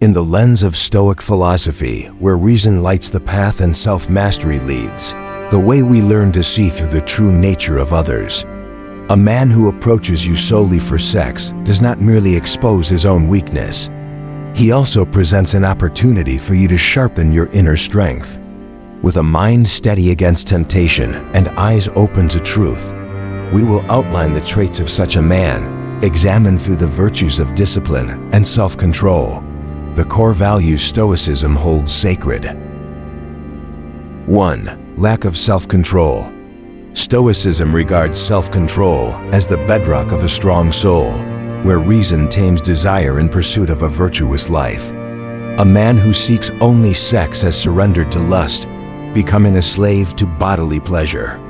In the lens of Stoic philosophy, where reason lights the path and self-mastery leads, the way we learn to see through the true nature of others. A man who approaches you solely for sex does not merely expose his own weakness. He also presents an opportunity for you to sharpen your inner strength. With a mind steady against temptation and eyes open to truth, we will outline the traits of such a man, examine through the virtues of discipline and self-control, the core values Stoicism holds sacred. 1. Lack of self-control. Stoicism regards self-control as the bedrock of a strong soul, where reason tames desire in pursuit of a virtuous life. A man who seeks only sex has surrendered to lust, becoming a slave to bodily pleasure.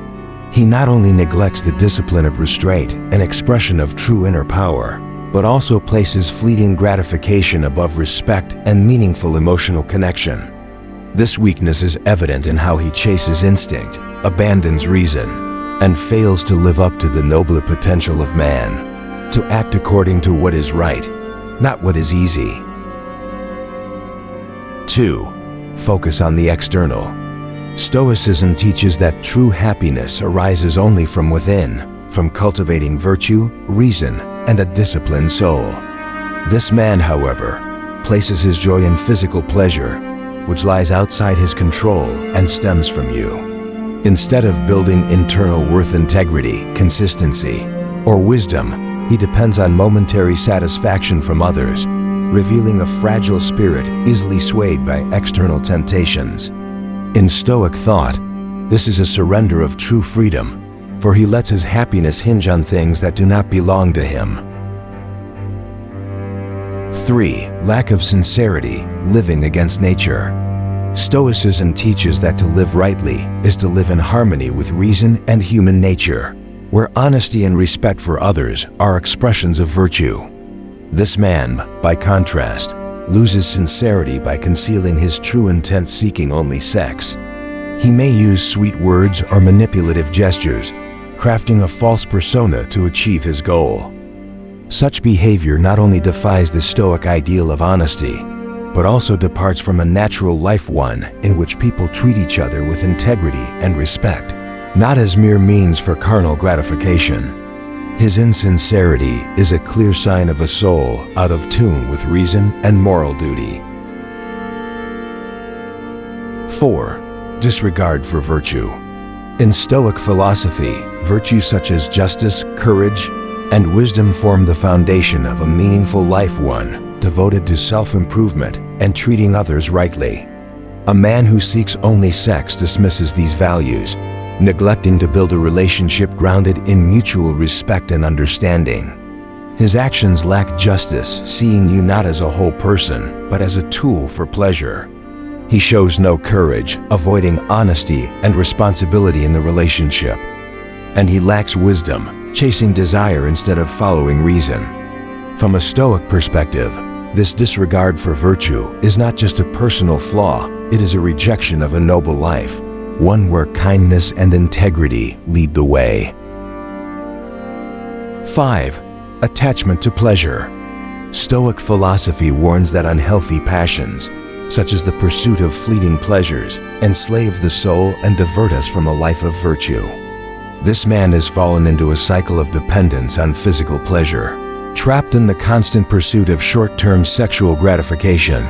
He not only neglects the discipline of restraint and expression of true inner power, but also places fleeting gratification above respect and meaningful emotional connection. This weakness is evident in how he chases instinct, abandons reason, and fails to live up to the nobler potential of man, to act according to what is right, not what is easy. 2. Focus on the external. Stoicism teaches that true happiness arises only from within, from cultivating virtue, reason, and a disciplined soul. This man, however, places his joy in physical pleasure, which lies outside his control and stems from you. Instead of building internal worth, integrity, consistency, or wisdom, he depends on momentary satisfaction from others, revealing a fragile spirit easily swayed by external temptations. In Stoic thought, this is a surrender of true freedom, for he lets his happiness hinge on things that do not belong to him. 3. Lack of sincerity, living against nature. Stoicism teaches that to live rightly is to live in harmony with reason and human nature, where honesty and respect for others are expressions of virtue. This man, by contrast, loses sincerity by concealing his true intent, seeking only sex. He may use sweet words or manipulative gestures, crafting a false persona to achieve his goal. Such behavior not only defies the Stoic ideal of honesty, but also departs from a natural life, one in which people treat each other with integrity and respect, not as mere means for carnal gratification. His insincerity is a clear sign of a soul out of tune with reason and moral duty. 4. Disregard for virtue. In Stoic philosophy, virtues such as justice, courage, and wisdom form the foundation of a meaningful life, one devoted to self-improvement and treating others rightly. A man who seeks only sex dismisses these values, neglecting to build a relationship grounded in mutual respect and understanding. His actions lack justice, seeing you not as a whole person, but as a tool for pleasure. He shows no courage, avoiding honesty and responsibility in the relationship. And he lacks wisdom, chasing desire instead of following reason. From a Stoic perspective, this disregard for virtue is not just a personal flaw, it is a rejection of a noble life, one where kindness and integrity lead the way. 5. Attachment to pleasure. Stoic philosophy warns that unhealthy passions, such as the pursuit of fleeting pleasures, enslave the soul and divert us from a life of virtue. This man has fallen into a cycle of dependence on physical pleasure, trapped in the constant pursuit of short-term sexual gratification.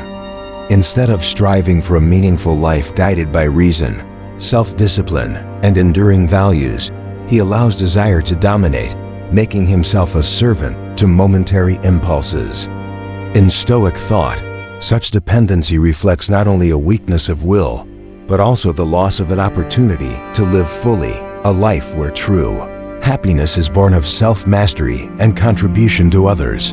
Instead of striving for a meaningful life guided by reason, self-discipline, and enduring values, he allows desire to dominate, making himself a servant to momentary impulses. In Stoic thought, such dependency reflects not only a weakness of will, but also the loss of an opportunity to live fully, a life where true happiness is born of self-mastery and contribution to others.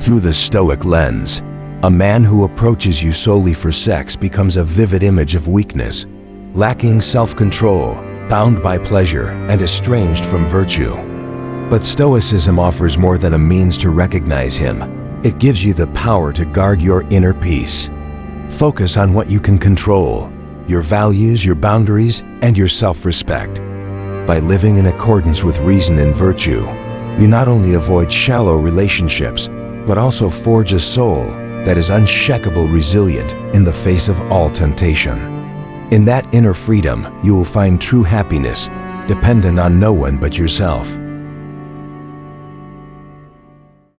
Through the Stoic lens, a man who approaches you solely for sex becomes a vivid image of weakness, lacking self-control, bound by pleasure, and estranged from virtue. But Stoicism offers more than a means to recognize him. It gives you the power to guard your inner peace. Focus on what you can control, your values, your boundaries, and your self-respect. By living in accordance with reason and virtue, you not only avoid shallow relationships, but also forge a soul that is unshakable resilient in the face of all temptation. In that inner freedom, you will find true happiness, dependent on no one but yourself.